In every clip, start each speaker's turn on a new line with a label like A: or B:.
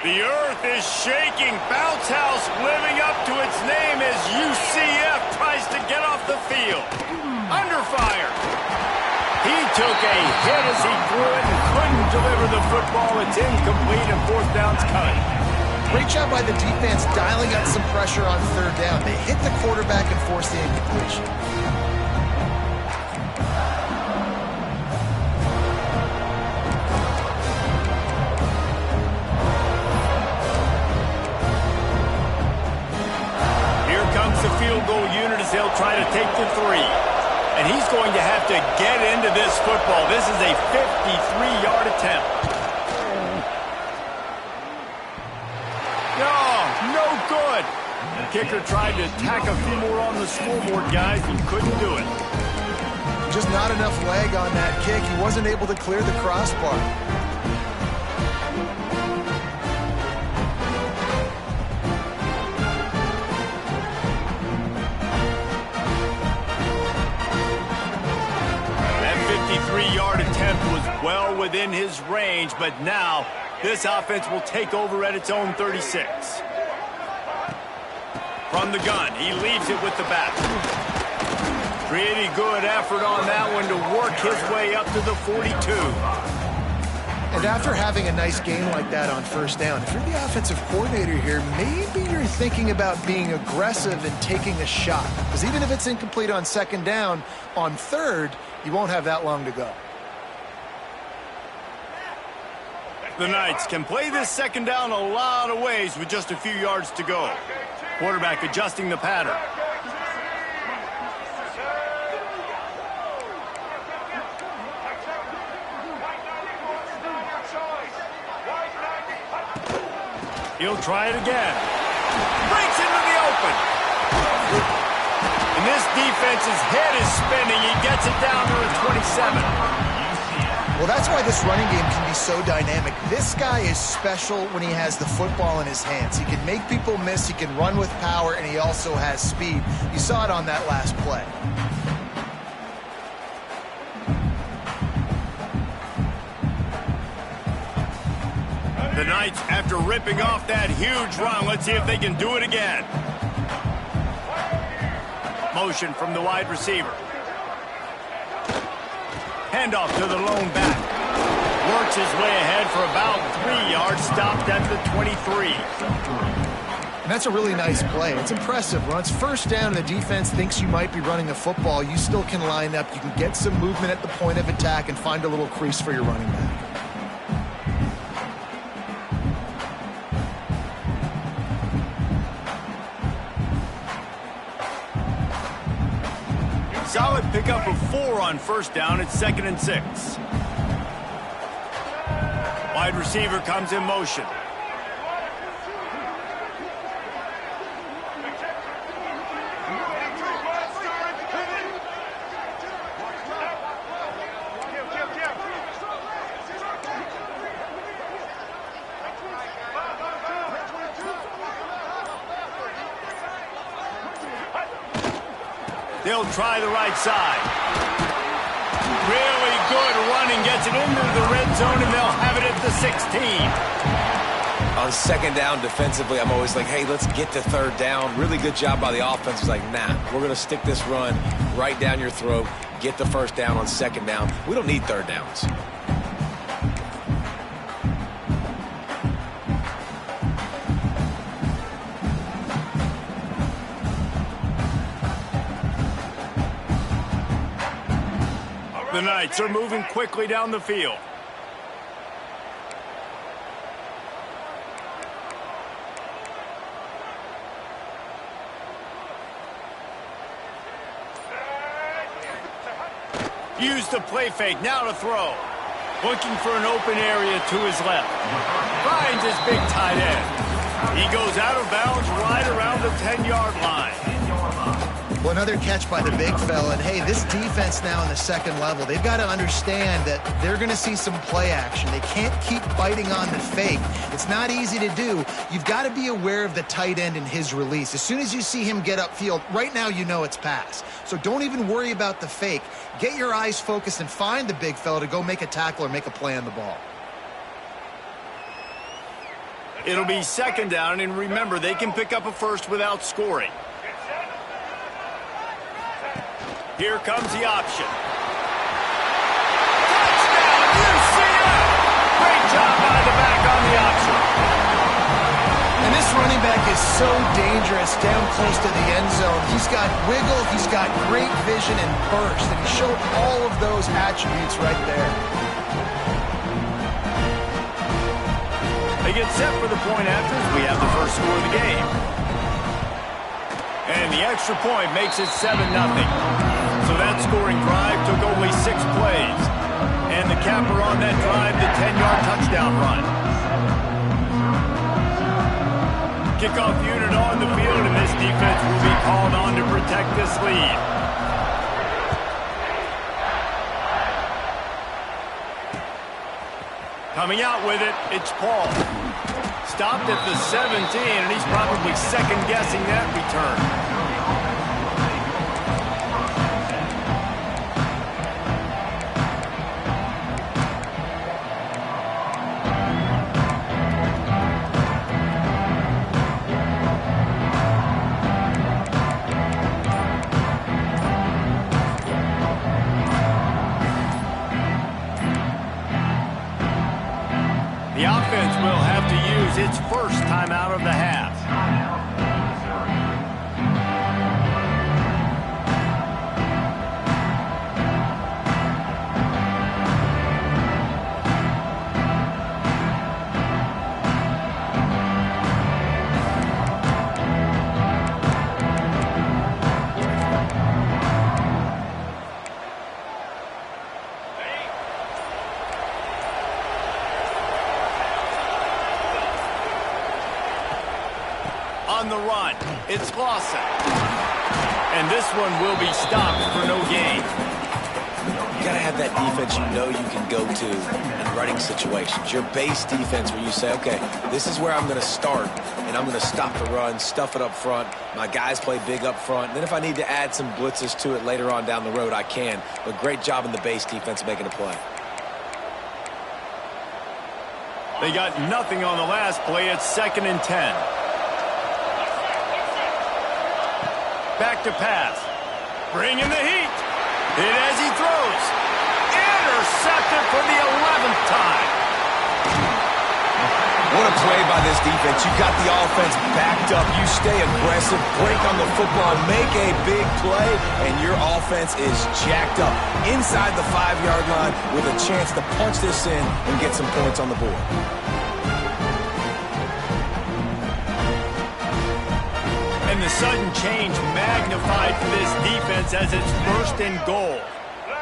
A: The earth is shaking. Bounce House living up to its name as UCF tries to get off the field. Under fire. He took a hit as he threw it and couldn't deliver the football. It's incomplete and fourth down's coming.
B: Great job by the defense dialing up some pressure on third down. They hit the quarterback and forced the incompletion.
A: Here comes the field goal unit as they'll try to take the 3. And he's going to have to get into this football. This is a 53-yard attempt. No good. The kicker tried to tack a few more on the scoreboard, guys, and couldn't do it.
B: Just not enough leg on that kick. He wasn't able to clear the crossbar.
A: That 53-yard attempt was well within his range, but now this offense will take over at its own 36. From the gun, he leaves it with the back. Pretty good effort on that one to work his way up to the 42.
B: And after having a nice game like that on first down, if you're the offensive coordinator here, maybe you're thinking about being aggressive and taking a shot. Because even if it's incomplete on second down, on third, you won't have that long to go.
A: The Knights can play this second down a lot of ways with just a few yards to go. Quarterback adjusting the pattern. He'll try it again. Breaks into the open. And this defense's head is spinning. He gets it down to the 27.
B: Well, that's why this running game can be so dynamic. This guy is special when he has the football in his hands. He can make people miss, he can run with power, and he also has speed. You saw it on that last play.
A: The Knights, after ripping off that huge run, let's see if they can do it again. Motion from the wide receiver. Handoff to the lone back. Works his way ahead for about 3 yards, stopped at the 23.
B: And that's a really nice play. It's impressive. When it's first down and the defense thinks you might be running a football, you still can line up. You can get some movement at the point of attack and find a little crease for your running back.
A: Solid pickup of 4 on first down. It's 2nd and 6. Wide receiver comes in motion. They'll try the right side. Really good running, gets it into the red zone, and they'll have it at the 16.
C: On second down defensively, I'm always like, hey, let's get to third down. Really good job by the offense. It's like, nah, we're going to stick this run right down your throat, get the first down on second down. We don't need third downs.
A: The Knights are moving quickly down the field. Used the play fake, now to throw. Looking for an open area to his left. Finds his big tight end. He goes out of bounds right around the 10-yard line.
B: Well, another catch by the big fella. And, hey, this defense now in the second level, they've got to understand that they're going to see some play action. They can't keep biting on the fake. It's not easy to do. You've got to be aware of the tight end and his release. As soon as you see him get upfield, right now you know it's pass. So don't even worry about the fake. Get your eyes focused and find the big fella to go make a tackle or make a play on the ball.
A: It'll be second down, and remember, they can pick up a first without scoring. Here comes the option. Touchdown, UCF! Great job by the back on the option.
B: And this running back is so dangerous down close to the end zone. He's got wiggle, he's got great vision and burst, and he showed all of those attributes right there.
A: They get set for the point after as we have the first score of the game. And the extra point makes it 7-0. So that scoring drive took only 6 plays. And the capper on that drive, the 10-yard touchdown run. Kickoff unit on the field, and this defense will be called on to protect this lead. Coming out with it, it's Paul. Stopped at the 17, and he's probably second-guessing that return. The offense will have to use its first timeout of the half. On the run, it's Lawson. And this one will be stopped for no gain.
C: You got to have that defense you know you can go to in running situations. Your base defense where you say, okay, this is where I'm going to start, and I'm going to stop the run, stuff it up front. My guys play big up front. Then if I need to add some blitzes to it later on down the road, I can. But great job in the base defense making a play.
A: They got nothing on the last play. It's 2nd and 10. Back to pass. Bringing the heat. Hit as he throws. Intercepted for the 11th time.
C: What a play by this defense. You got the offense backed up. You stay aggressive, break on the football, make a big play, and your offense is jacked up inside the 5-yard line with a chance to punch this in and get some points on the board.
A: And the sudden change magnified for this defense as it's 1st and goal.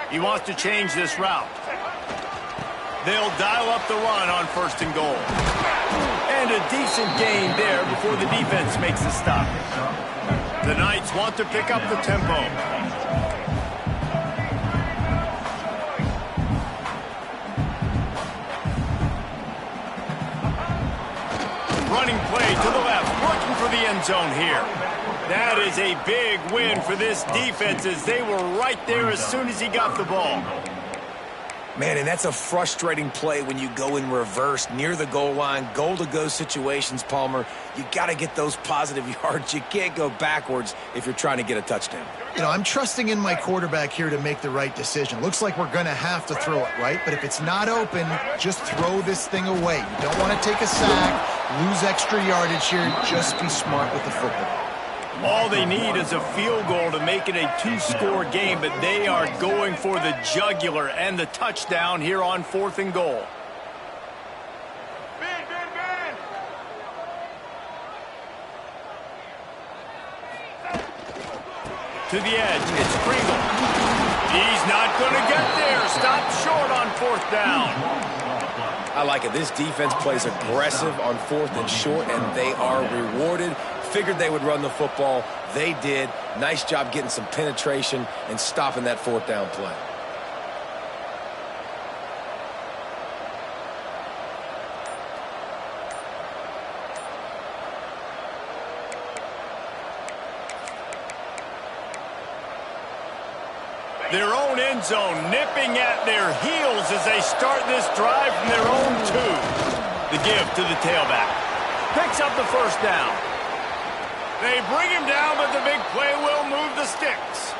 A: He wants to change this route. They'll dial up the run on 1st and goal. And a decent gain there before the defense makes the stop. The Knights want to pick up the tempo. Running play to the left, looking for the end zone here. That is a big win for this defense as they were right there as soon as he got the ball.
C: Man, and that's a frustrating play when you go in reverse near the goal line, goal-to-go situations, Palmer. You got to get those positive yards. You can't go backwards if you're trying to get a touchdown.
B: You know, I'm trusting in my quarterback here to make the right decision. Looks like we're going to have to throw it, right? But if it's not open, just throw this thing away. You don't want to take a sack, lose extra yardage here. Just be smart with the football.
A: All they need is a field goal to make it a 2-score game, but they are going for the jugular and the touchdown here on 4th and goal. To the edge, it's Pringle. He's not going to get there. Stopped short on 4th down.
C: I like it. This defense plays aggressive on 4th and short, and they are rewarded. Figured they would run the football. They did. Nice job getting some penetration and stopping that 4th down play.
A: Their own end zone nipping at their heels as they start this drive from their own 2. The give to the tailback. Picks up the first down. They bring him down, but the big play will move the sticks.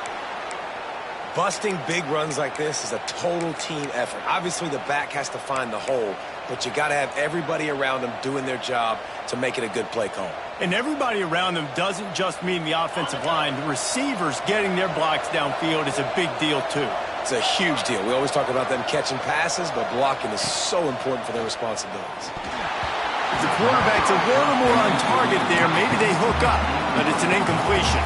C: Busting big runs like this is a total team effort. Obviously, the back has to find the hole, but you got to have everybody around them doing their job to make it a good play call.
A: And everybody around them doesn't just mean the offensive line. The receivers getting their blocks downfield is a big deal, too.
C: It's a huge deal. We always talk about them catching passes, but blocking is so important for their responsibilities.
A: If the quarterback's a little more on target there, maybe they hook up, but it's an incompletion.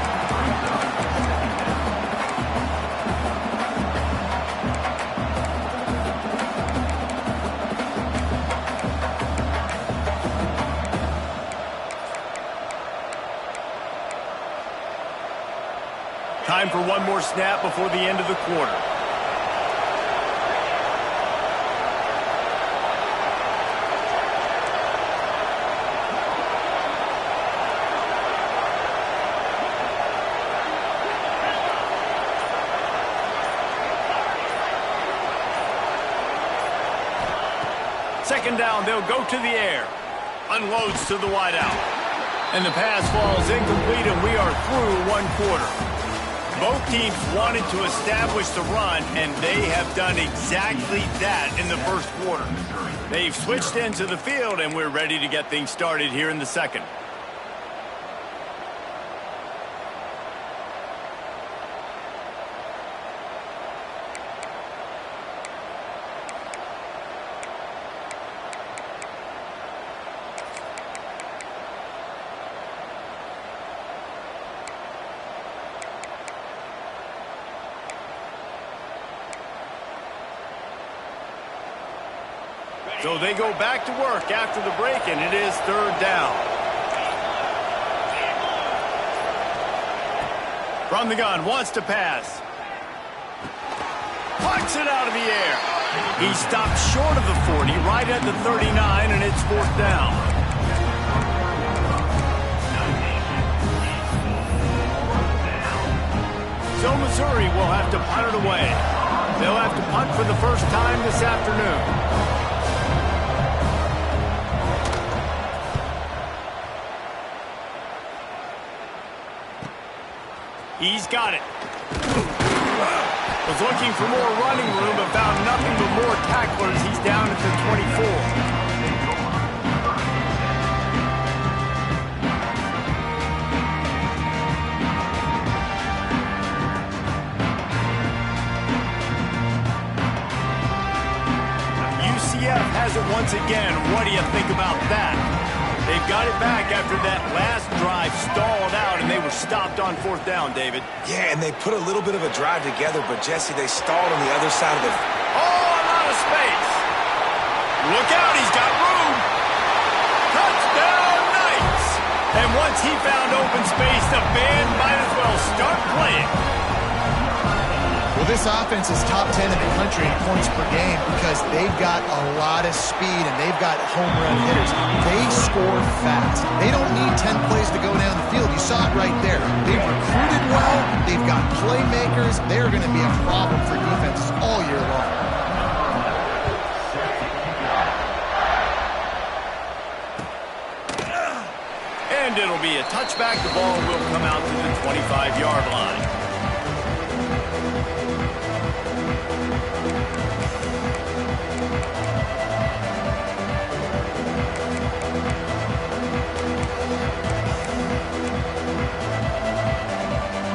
A: Time for one more snap before the end of the quarter. Second down, they'll go to the air. Unloads to the wideout. And the pass falls incomplete, and we are through one quarter. Both teams wanted to establish the run, and they have done exactly that in the first quarter. They've switched into the field, and we're ready to get things started here in the second. So they go back to work after the break, and it is third down. From the gun, wants to pass. Plucks it out of the air. He stopped short of the 40, right at the 39, and it's fourth down. So Missouri will have to punt it away. They'll have to punt for the first time this afternoon. He's got it. Was looking for more running room, but found nothing but more tacklers. He's down at the 24. UCF has it once again. What do you think about that? They've got it back after that last drive stalled out, and they were stopped on fourth down, David.
C: Yeah, and they put a little bit of a drive together, but, Jesse, they stalled on the other side of the...
A: Oh, a lot of space. Look out, he's got room. Touchdown, Knights. And once he found open space, the band might as well start playing.
B: Well, this offense is top 10 in the country in points per game because they've got a lot of speed and they've got home run hitters. They score fast. They don't need 10 plays to go down the field. You saw it right there. They've recruited well. They've got playmakers. They're going to be a problem for defenses all year long.
A: And it'll be a touchback. The ball will come out to the 25-yard line.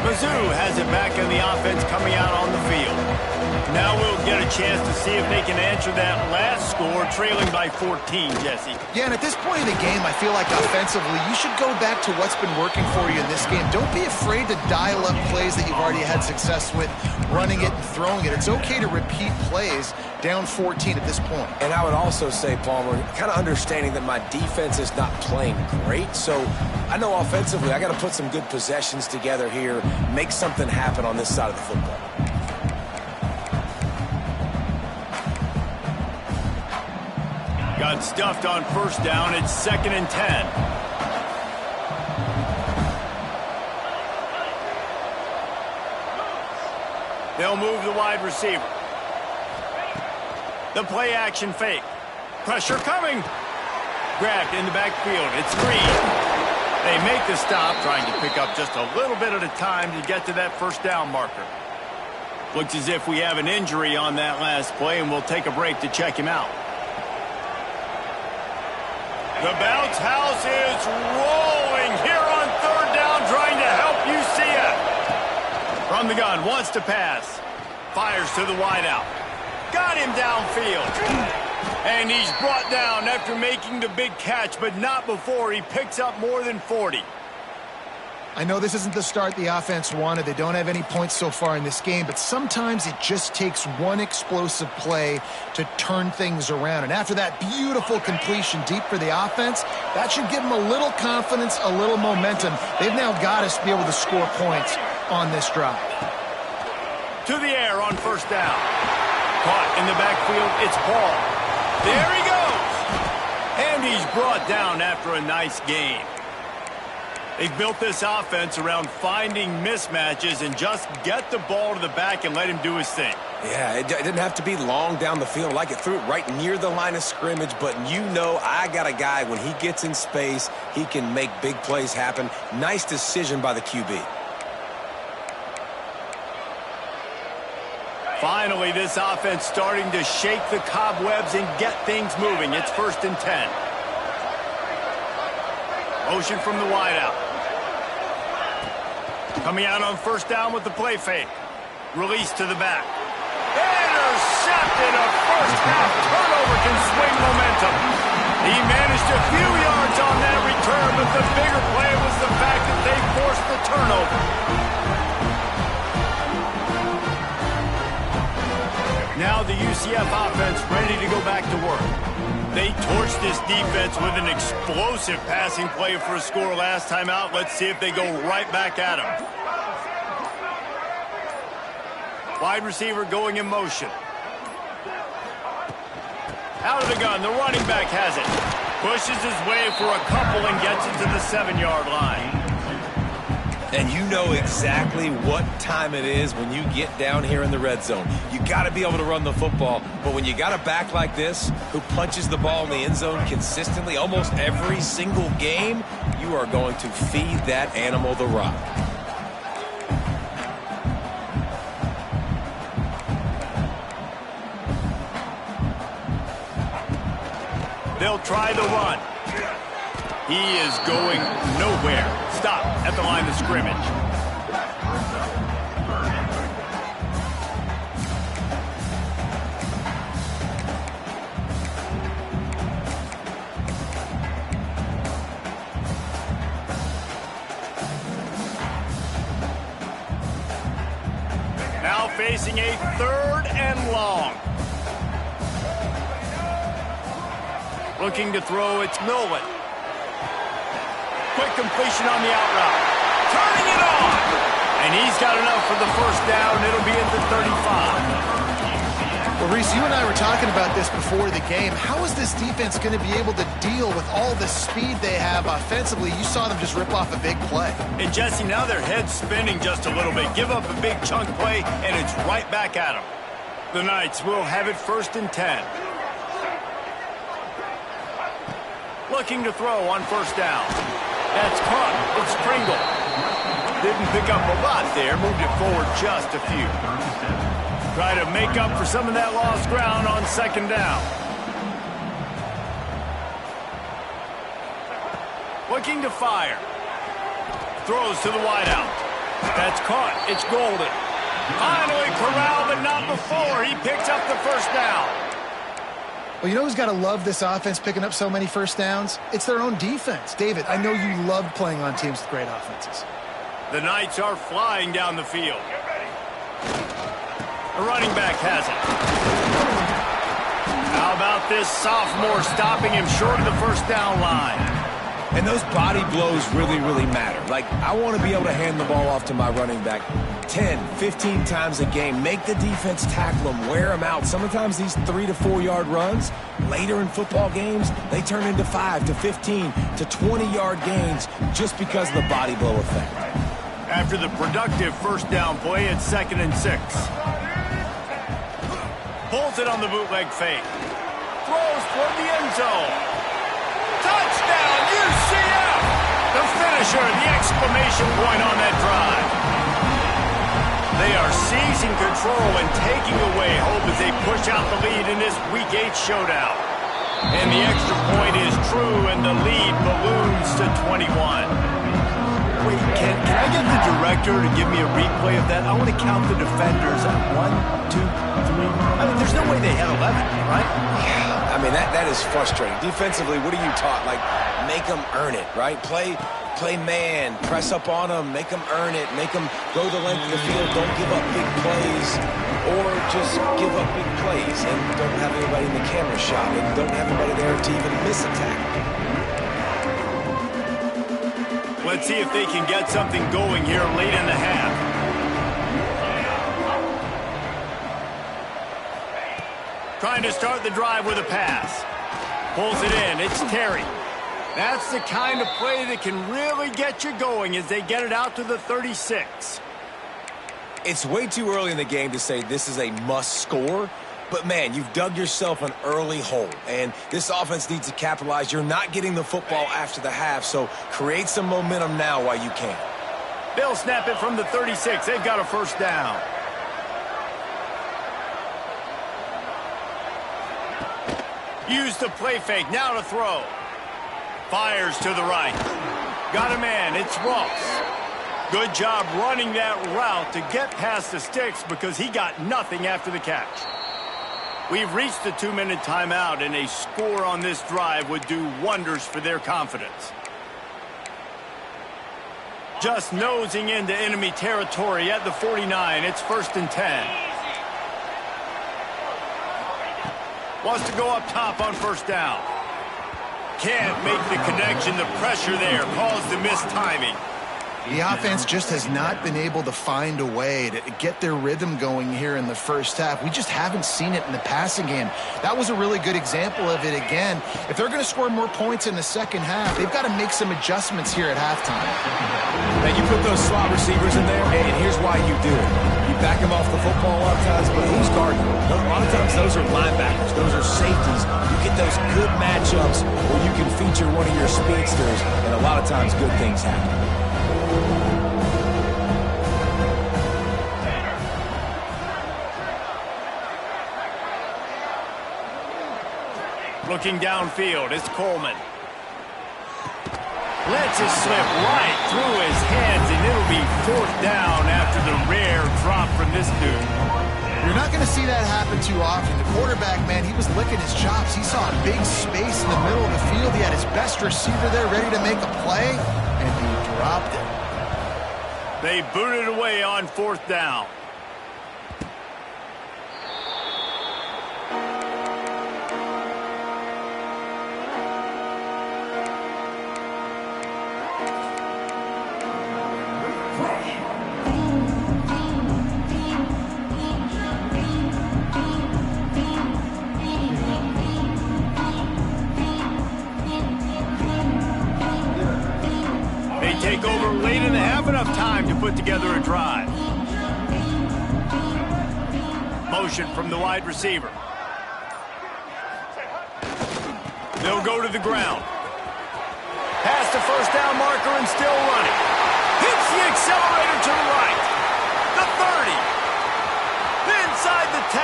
A: Mizzou has it back in the offense coming out on the field. Now we'll get a chance to see if they can answer that last score, trailing by 14, Jesse.
B: Yeah, and at this point in the game, I feel like offensively, you should go back to what's been working for you in this game. Don't be afraid to dial up plays that you've already had success with, running it and throwing it. It's okay to repeat plays down 14 at this point.
C: And I would also say, Palmer, kind of understanding that my defense is not playing great, so I know offensively I got to put some good possessions together here, make something happen on this side of the football.
A: Got stuffed on first down. It's 2nd and 10. They'll move the wide receiver. The play action fake. Pressure coming. Grabbed in the backfield. It's Green. They make the stop, trying to pick up just a little bit at a time to get to that first down marker. Looks as if we have an injury on that last play, and we'll take a break to check him out. The bounce house is rolling here on third down, trying to help UCF. From the gun, wants to pass. Fires to the wideout. Got him downfield. And he's brought down after making the big catch, but not before he picks up more than 40.
B: I know this isn't the start the offense wanted. They don't have any points so far in this game, but sometimes it just takes one explosive play to turn things around. And after that beautiful completion deep for the offense, that should give them a little confidence, a little momentum. They've now got us to be able to score points on this drive.
A: To the air on first down. Caught in the backfield, it's Paul. There he goes. And he's brought down after a nice gain. They've built this offense around finding mismatches and just get the ball to the back and let him do his thing.
C: Yeah, it didn't have to be long down the field. Like it threw it right near the line of scrimmage, but you know I got a guy, when he gets in space, he can make big plays happen. Nice decision by the QB.
A: Finally, this offense starting to shake the cobwebs and get things moving. It's 1st and 10. Motion from the wideout. Coming out on first down with the play fake. Release to the back. Intercepted. A first half turnover can swing momentum. He managed a few yards on that return, but the bigger play was the fact that they forced the turnover. Now the UCF offense ready to go back to work. They torched this defense with an explosive passing play for a score last time out. Let's see if they go right back at him. Wide receiver going in motion. Out of the gun, the running back has it. Pushes his way for a couple and gets it to the 7-yard line.
C: And you know exactly what time it is when you get down here in the red zone. You got to be able to run the football, but when you got a back like this who punches the ball in the end zone consistently almost every single game, you are going to feed that animal the rock.
A: They'll try the run. He is going nowhere. Stop at the line of scrimmage. Now facing a 3rd and long. Looking to throw, it's Nolan. Quick completion on the out route. Turning it on. And he's got enough for the first down. It'll be at the 35.
B: Well, Reese, you and I were talking about this before the game. How is this defense going to be able to deal with all the speed they have offensively? You saw them just rip off a big play.
A: And, Jesse, now their head's spinning just a little bit. Give up a big chunk play, and it's right back at them. The Knights will have it 1st and 10. Looking to throw on first down. That's caught. It's Pringle. Didn't pick up a lot there. Moved it forward just a few. Try to make up for some of that lost ground on 2nd down. Looking to fire. Throws to the wideout. That's caught. It's Golden. Finally corralled, but not before. He picks up the first down.
B: Well, you know who's got to love this offense picking up so many first downs? It's their own defense. David, I know you love playing on teams with great offenses.
A: The Knights are flying down the field. The running back has it. How about this sophomore stopping him short of the first down line?
C: And those body blows really, really matter. Like, I want to be able to hand the ball off to my running back 10, 15 times a game. Make the defense tackle them, wear them out. Sometimes these 3 to 4 yard runs, later in football games, they turn into 5 to 15 to 20-yard gains just because of the body blow effect.
A: After the productive first down play, it's 2nd and 6. Pulls it on the bootleg fake. Throws toward the end zone. exclamation point on that drive. They are seizing control and taking away hope as they push out the lead in this Week 8 showdown. And the extra point is true, and the lead balloons to 21.
D: Wait, can I get the director to give me a replay of that? I want to count the defenders at 1, 2, 3. I mean, there's no way they had 11, right?
C: Yeah, I mean, that is frustrating. Defensively, what are you taught? Like, make them earn it, right? Play man, press up on them, make them earn it, make them go the length of the field, don't give up big plays, or just give up big plays and don't have anybody in the camera shot and don't have anybody there to even miss a tackle.
A: Let's see if they can get something going here late in the half. Trying to start the drive with a pass. Pulls it in. It's Terry. That's the kind of play that can really get you going as they get it out to the 36.
C: It's way too early in the game to say this is a must score. But, man, you've dug yourself an early hole, and this offense needs to capitalize. You're not getting the football after the half, so create some momentum now while you can.
A: They'll snap it from the 36. They've got a first down. Use the play fake. Now to throw. Fires to the right. Got a man. It's Ross. Good job running that route to get past the sticks because he got nothing after the catch. We've reached the 2-minute timeout, and a score on this drive would do wonders for their confidence. Just nosing into enemy territory at the 49. It's 1st and 10. Wants to go up top on first down. Can't make the connection. The pressure there caused the missed timing.
B: The offense just has not been able to find a way to get their rhythm going here in the first half. We just haven't seen it in the passing game. That was a really good example of it again. If they're going to score more points in the second half, they've got to make some adjustments here at halftime.
C: Now, you put those slot receivers in there, and here's why you do it. You back them off the football a lot of times, but who's guarding them? A lot of times those are linebackers. Those are safeties. You get those good matchups where you can feature one of your speedsters, and a lot of times good things happen.
A: Looking downfield, it's Coleman. Lets it slip right through his hands, and it'll be 4th down after the rare drop from this dude.
B: You're not going to see that happen too often. The quarterback, man, he was licking his chops. He saw a big space in the middle of the field. He had his best receiver there ready to make a play, and he dropped it.
A: They booted away on 4th down. Take over late in the half, enough time to put together a drive. Motion from the wide receiver. They'll go to the ground. Past the first down marker and still running. Hits the accelerator to the right. The 30. Inside the 10.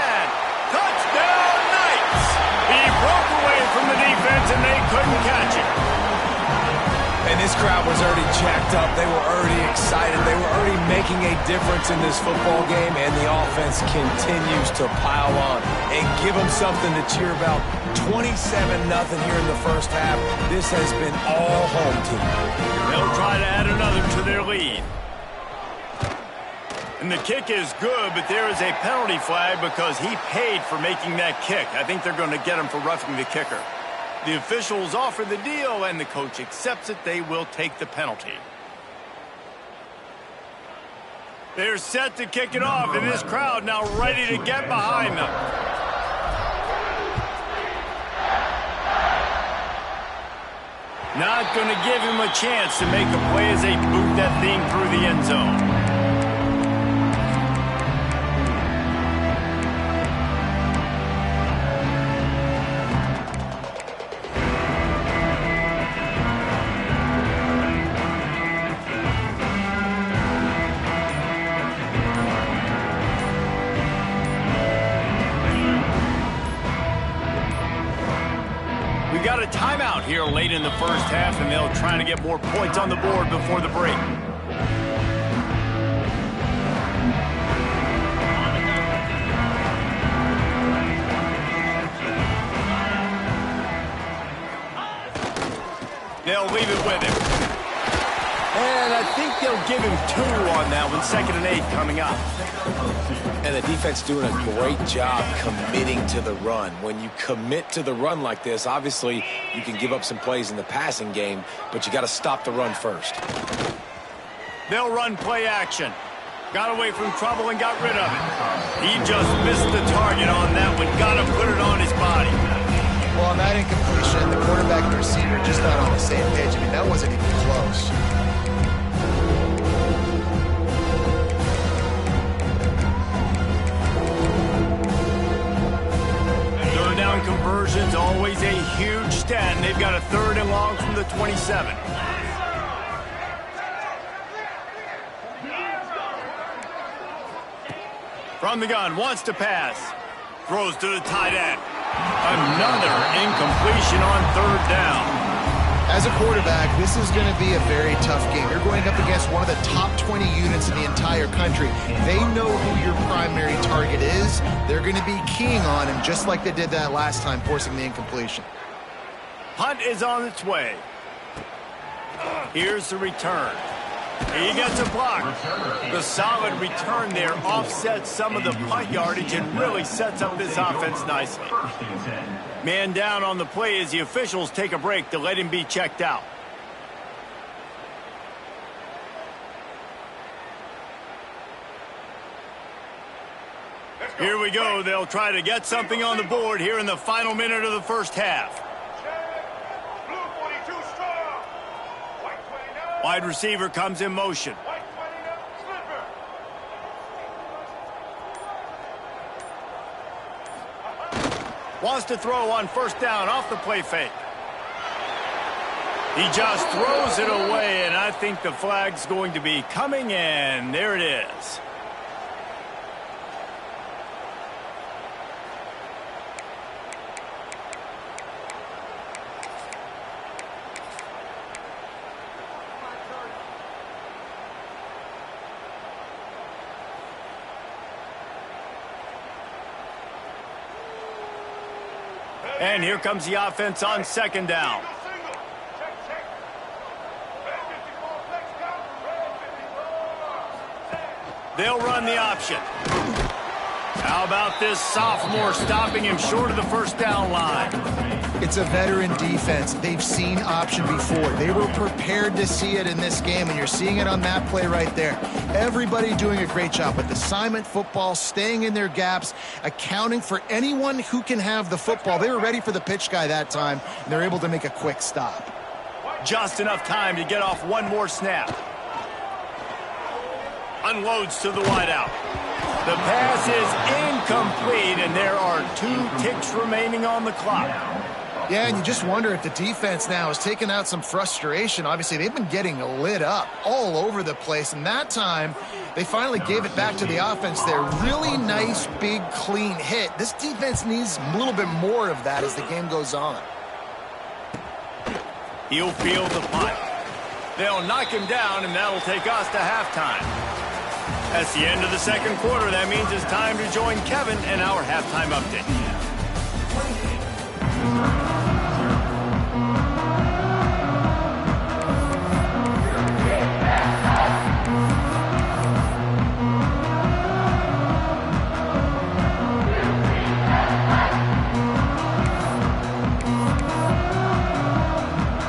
A: Touchdown Knights. He broke away from the defense and they couldn't catch it.
C: And this crowd was already jacked up. They were already excited. They were already making a difference in this football game, and the offense continues to pile on and give them something to cheer about. 27-0 here in the first half. This has been all home team.
A: They'll try to add another to their lead. And the kick is good, but there is a penalty flag because he paid for making that kick. I think they're going to get him for roughing the kicker. The officials offer the deal, and the coach accepts it. They will take the penalty. They're set to kick it off, and this crowd now ready to get behind them. Not going to give him a chance to make a play as they boot that thing through the end zone. Timeout here late in the first half, and they'll try to get more points on the board before the break. They'll leave it with him. And I think they'll give him 2 on that one. 2nd and 8 coming up.
C: And the defense doing a great job committing to the run. When you commit to the run like this, obviously you can give up some plays in the passing game, but you got to stop the run first.
A: They'll run play action. Got away from trouble and got rid of it. He just missed the target on that one. Got to put it on his body.
B: Well, on that incompletion, the quarterback and the receiver just not on the same page. I mean, that wasn't even close.
A: Third down conversion's always a huge stat, and they've got a 3rd and long from the 27. From the gun, wants to pass. Throws to the tight end. Another incompletion on 3rd down.
B: As a quarterback, this is going to be a very tough game. You're going up against one of the top 20 units in the entire country. They know who your primary target is. They're going to be keying on him just like they did that last time, forcing the incompletion.
A: Punt is on its way. Here's the return. He gets a block. The solid return there offsets some of the punt yardage and really sets up this offense nicely. Man down on the play as the officials take a break to let him be checked out. Here we go. They'll try to get something on the board here in the final minute of the first half. Wide receiver comes in motion. Wants to throw on 1st down off the play fake. He just throws it away, and I think the flag's going to be coming in. There it is. And here comes the offense on 2nd down. They'll run the option. How about this sophomore stopping him short of the 1st down line?
B: It's a veteran defense. They've seen option before. They were prepared to see it in this game, and you're seeing it on that play right there. Everybody doing a great job with assignment football, staying in their gaps, accounting for anyone who can have the football. They were ready for the pitch guy that time, and they're able to make a quick stop.
A: Just enough time to get off one more snap. Unloads to the wideout. The pass is incomplete, and there are 2 ticks remaining on the clock.
B: Yeah, and you just wonder if the defense now is taking out some frustration. Obviously, they've been getting lit up all over the place, and that time they finally gave it back to the offense there. Really nice, big, clean hit. This defense needs a little bit more of that as the game goes on.
A: He'll field the punt. They'll knock him down, and that'll take us to halftime. That's the end of the 2nd quarter. That means it's time to join Kevin in our halftime update.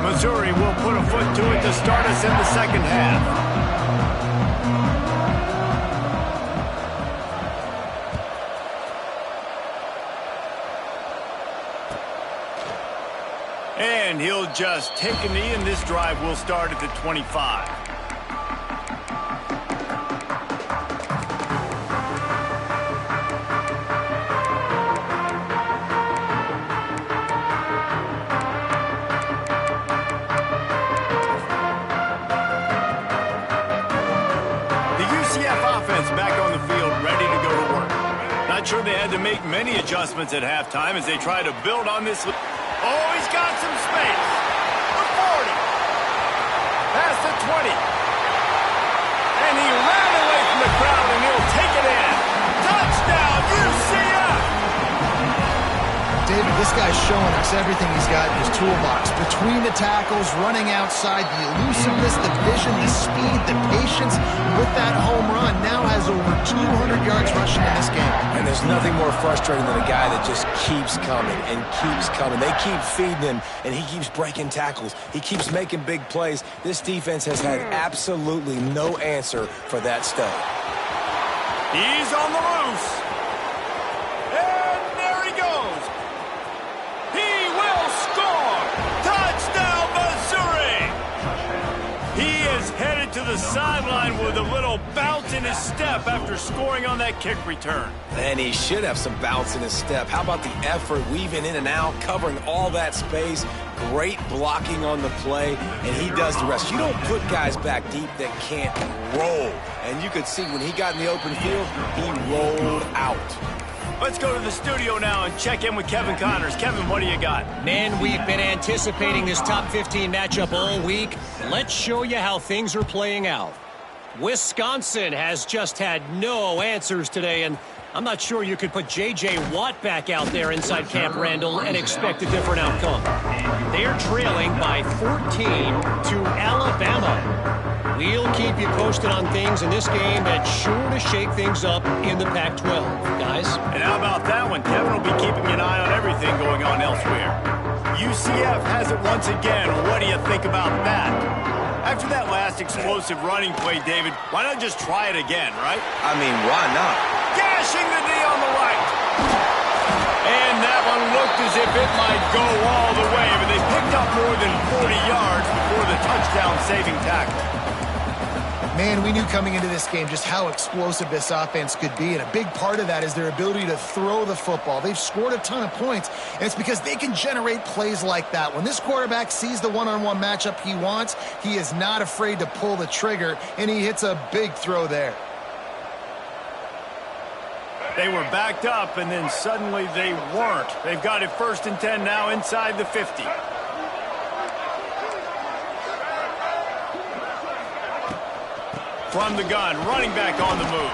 A: Missouri will put a foot to it to start us in the 2nd half. And he'll just take a knee, and this drive will start at the 25. The UCF offense back on the field, ready to go to work. Not sure they had to make many adjustments at halftime as they try to build on this. Oh, he's got some space. The 40. Past the 20. And he ran away from the crowd, and he'll take it in. Touchdown, UCF!
B: David, this guy's showing us everything he's got in his toolbox. Between the tackles, running outside, the elusiveness, the vision, the speed, the patience. With that home run, now has over 200 yards rushing in this game.
C: And there's nothing more frustrating than a guy that just keeps coming and keeps coming. They keep feeding him, and he keeps breaking tackles. He keeps making big plays. This defense has had absolutely no answer for that stud.
A: He's on the loose. And there he goes. He will score. Touchdown, Missouri. He is headed to the sideline with a little bounce in his step after scoring on that kick return.
C: And he should have some bounce in his step. How about the effort, weaving in and out, covering all that space, great blocking on the play, and he does the rest. You don't put guys back deep that can't roll. And you could see when he got in the open field, he rolled out.
A: Let's go to the studio now and check in with Kevin Connors. Kevin, what do you got?
E: Men, we've been anticipating this top 15 matchup all week. Let's show you how things are playing out. Wisconsin has just had no answers today, and I'm not sure you could put J.J. Watt back out there inside Camp Randall and expect a different outcome. They're trailing by 14 to Alabama. We'll keep you posted on things in this game that's sure to shake things up in the Pac-12. Guys?
A: And how about that one? Kevin will be keeping an eye on everything going on elsewhere. UCF has it once again. What do you think about that? After that last explosive running play, David, why not just try it again, right?
C: I mean, why not?
A: Gashing the knee on the right. And that one looked as if it might go all the way, but they picked up more than 40 yards before the touchdown-saving tackle.
B: Man, we knew coming into this game just how explosive this offense could be, and a big part of that is their ability to throw the football. They've scored a ton of points, and it's because they can generate plays like that. When this quarterback sees the one-on-one matchup he wants, he is not afraid to pull the trigger, and he hits a big throw there.
A: They were backed up, and then suddenly they weren't. They've got it 1st and 10 now inside the 50. From the gun, running back on the move.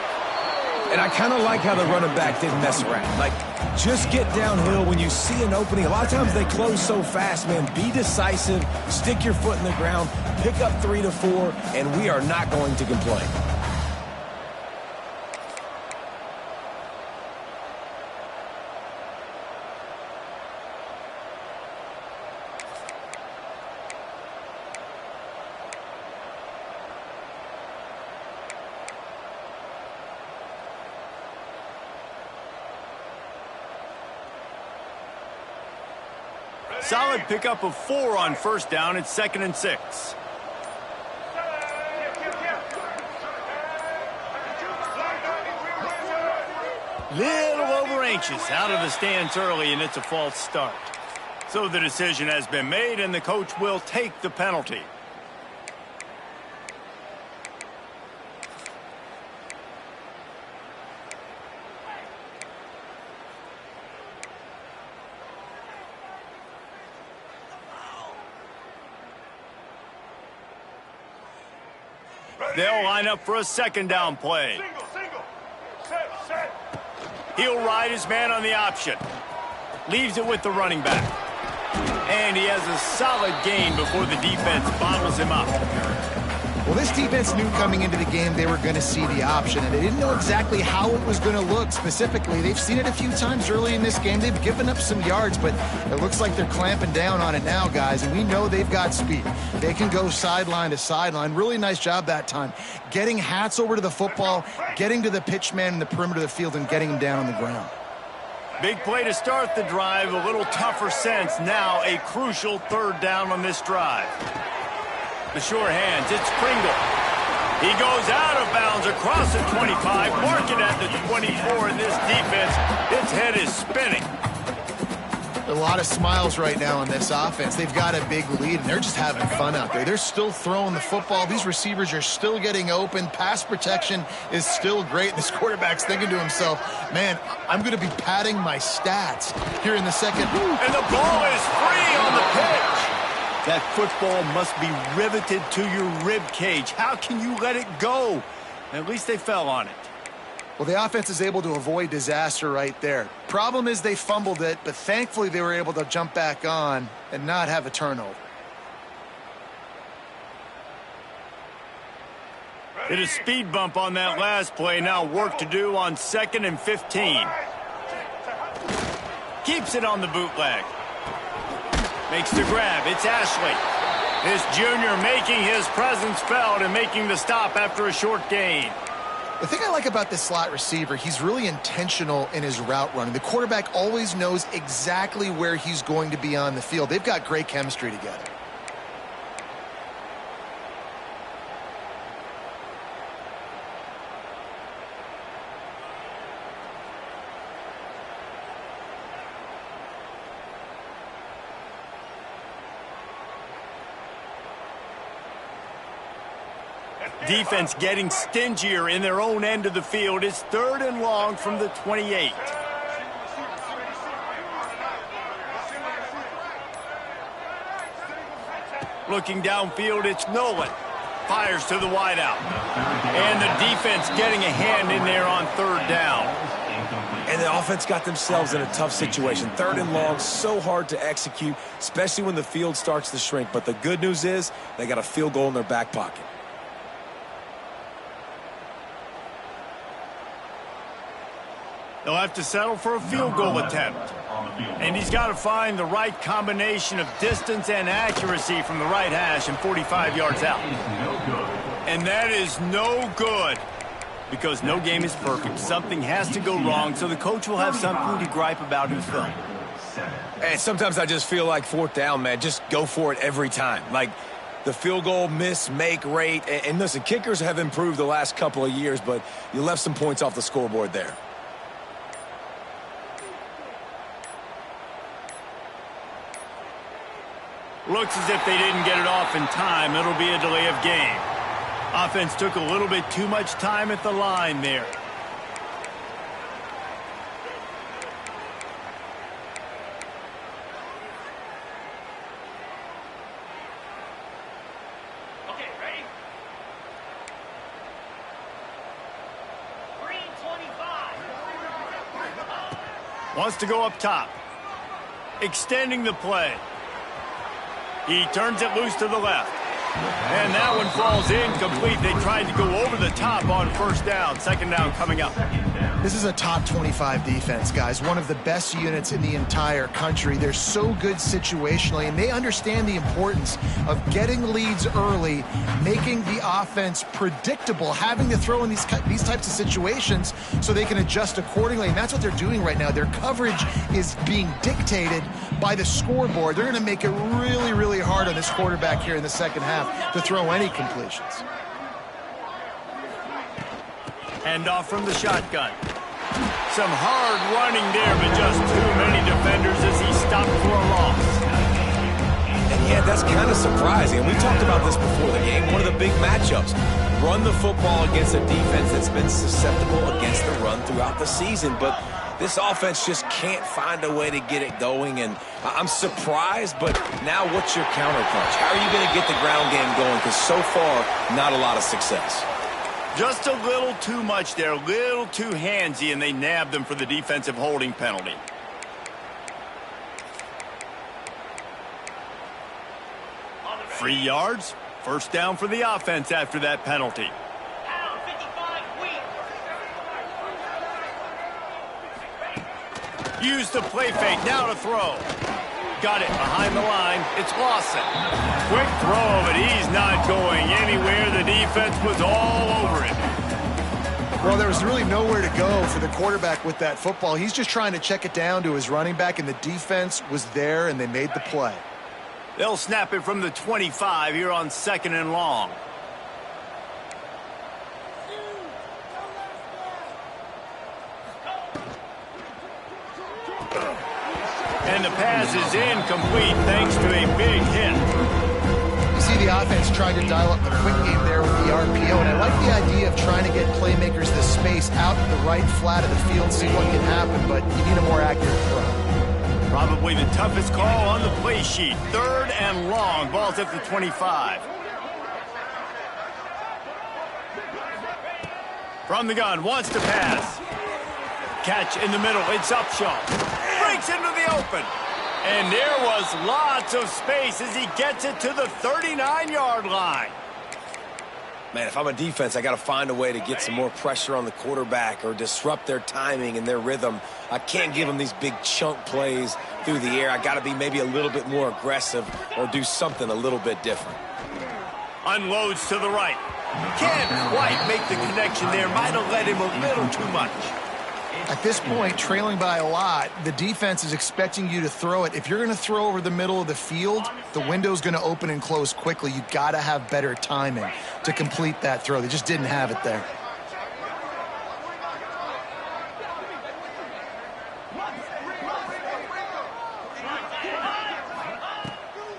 C: And I kind of like how the running back didn't mess around. Like, just get downhill when you see an opening. A lot of times they close so fast, man. Be decisive, stick your foot in the ground, pick up 3 to 4, and we are not going to complain.
A: Solid pickup of 4 on 1st down. It's 2nd and 6. Little over anxious out of the stance early, and it's a false start. So the decision has been made, and the coach will take the penalty. They'll line up for a 2nd down play. He'll ride his man on the option. Leaves it with the running back. And he has a solid gain before the defense bottles him up.
B: Well, this defense knew coming into the game they were going to see the option, and they didn't know exactly how it was going to look specifically. They've seen it a few times early in this game. They've given up some yards, but it looks like they're clamping down on it now, guys, and we know they've got speed. They can go sideline to sideline. Really nice job that time. Getting hats over to the football, getting to the pitch man in the perimeter of the field, and getting him down on the ground.
A: Big play to start the drive. A little tougher sense. Now a crucial 3rd down on this drive. The sure hands, it's Pringle. He goes out of bounds across the 25, mark it at the 24, and this defense, its head is spinning.
B: A lot of smiles right now on this offense. They've got a big lead, and they're just having fun out there. They're still throwing the football. These receivers are still getting open. Pass protection is still great. This quarterback's thinking to himself, man, I'm going to be padding my stats here in the second.
A: And the ball is free on the pitch.
D: That football must be riveted to your rib cage. How can you let it go? At least they fell on it.
B: Well, the offense is able to avoid disaster right there. Problem is they fumbled it, but thankfully they were able to jump back on and not have a turnover.
A: Hit a speed bump on that last play. Now work to do on 2nd and 15. Keeps it on the bootleg. Makes the grab. It's Ashley. This junior making his presence felt and making the stop after a short gain.
B: The thing I like about this slot receiver, he's really intentional in his route running. The quarterback always knows exactly where he's going to be on the field. They've got great chemistry together.
A: Defense getting stingier in their own end of the field. It's 3rd and long from the 28. Looking downfield, it's Nolan. Fires to the wideout. And the defense getting a hand in there on 3rd down.
C: And the offense got themselves in a tough situation. 3rd and long, so hard to execute, especially when the field starts to shrink. But the good news is they got a field goal in their back pocket.
A: They'll have to settle for a field goal attempt. And he's got to find the right combination of distance and accuracy from the right hash and 45 yards out. And that is no good because no game is perfect. Something has to go wrong, so the coach will have something to gripe about in film.
C: And sometimes I just feel like 4th down, man, just go for it every time. Like the field goal miss-make rate. And listen, kickers have improved the last couple of years, but you left some points off the scoreboard there.
A: Looks as if they didn't get it off in time. It'll be a delay of game. Offense took a little bit too much time at the line there.
F: Okay, ready? Green 25.
A: Wants to go up top. Extending the play. He turns it loose to the left. And that one falls incomplete. They tried to go over the top on 1st down. 2nd down coming up.
B: This is a top 25 defense, guys. One of the best units in the entire country. They're so good situationally, and they understand the importance of getting leads early, making the offense predictable, having to throw in these types of situations so they can adjust accordingly. And that's what they're doing right now. Their coverage is being dictated by the scoreboard. They're going to make it really, really hard on this quarterback here in the second half to throw any completions.
A: Handoff from the shotgun. Some hard running there, but just too many defenders as he stopped for a loss.
C: And yeah, that's kind of surprising. And we talked about this before the game. One of the big matchups. Run the football against a defense that's been susceptible against the run throughout the season. But this offense just can't find a way to get it going. And I'm surprised, but now what's your counterpunch? How are you going to get the ground game going? Because so far, not a lot of success.
A: Just a little too much there, a little too handsy, and they nabbed them for the defensive holding penalty. Free yards, 1st down for the offense after that penalty.
F: Pound 55 weak.
A: Use the play fake, now to throw. Got it behind the line. It's Lawson. Quick throw, but he's not going anywhere. The defense was all over it.
B: Well, there was really nowhere to go for the quarterback with that football. He's just trying to check it down to his running back, and the defense was there, and they made the play.
A: They'll snap it from the 25 here on 2nd and long. And the pass is incomplete thanks to a big hit.
B: You see the offense trying to dial up the quick game there with the RPO, and I like the idea of trying to get playmakers the space out in the right flat of the field, see what can happen, but you need a more accurate throw.
A: Probably the toughest call on the play sheet. 3rd and long. Ball's at the 25. From the gun, wants to pass. Catch in the middle, it's Upshaw. Breaks into the open. And there was lots of space as he gets it to the 39-yard line.
C: Man, if I'm a defense, I got to find a way to get some more pressure on the quarterback or disrupt their timing and their rhythm. I can't give them these big chunk plays through the air. I got to be maybe a little bit more aggressive or do something a little bit different.
A: Unloads to the right. Can't quite make the connection there. Might have led him a little too much.
B: At this point, trailing by a lot, the defense is expecting you to throw it. If you're going to throw over the middle of the field, the window's going to open and close quickly. You've got to have better timing to complete that throw. They just didn't have it there.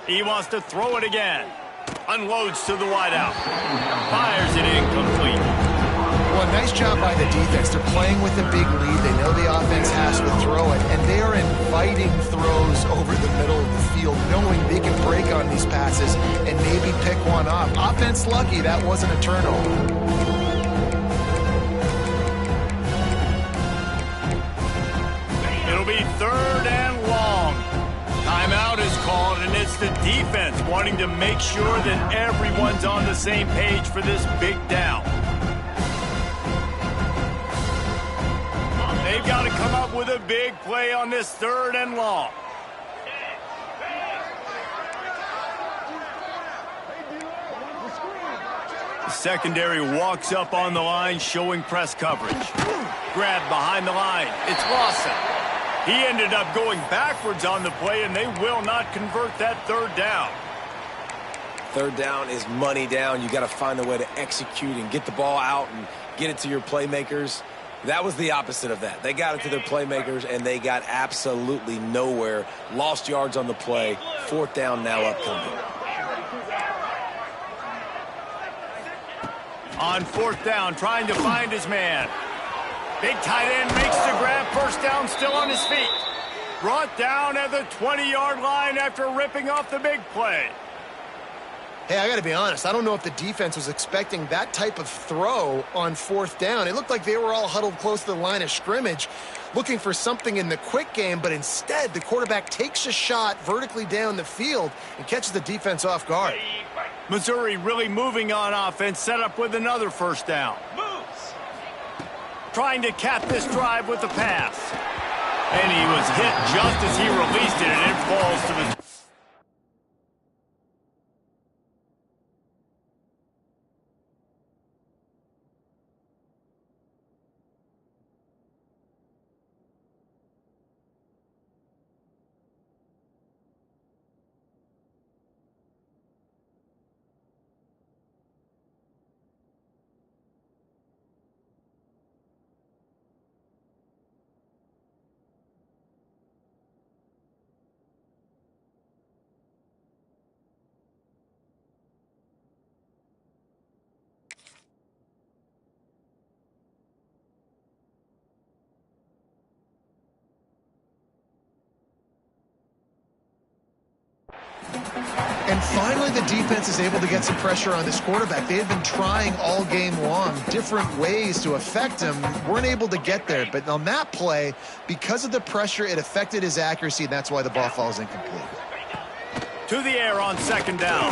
A: He wants to throw it again. Unloads to the wideout. Fires it incomplete.
B: Well, nice job by the defense. They're playing with a big lead. They know the offense has to throw it, and they are inviting throws over the middle of the field, knowing they can break on these passes and maybe pick one off. Offense lucky that wasn't a turnover.
A: It'll be 3rd and long. Timeout is called, and it's the defense wanting to make sure that everyone's on the same page for this big down. They've got to come up with a big play on this 3rd and long. The secondary walks up on the line, showing press coverage. Grabbed behind the line. It's Lawson. He ended up going backwards on the play, and they will not convert that 3rd down.
C: 3rd down is money down. You got to find a way to execute and get the ball out and get it to your playmakers. That was the opposite of that. They got it to their playmakers, and they got absolutely nowhere. Lost yards on the play. 4th down now upcoming.
A: On 4th down, trying to find his man. Big tight end makes the grab. 1st down, still on his feet. Brought down at the 20-yard line after ripping off the big play.
B: Hey, I got to be honest. I don't know if the defense was expecting that type of throw on 4th down. It looked like they were all huddled close to the line of scrimmage, looking for something in the quick game, but instead the quarterback takes a shot vertically down the field and catches the defense off guard.
A: Missouri really moving on offense, set up with another 1st down. Trying to cap this drive with the pass. And he was hit just as he released it, and it falls to the...
B: And finally, the defense is able to get some pressure on this quarterback. They had been trying all game long different ways to affect him. Weren't able to get there. But on that play, because of the pressure, it affected his accuracy, and that's why the ball falls incomplete.
A: To the air on 2nd down.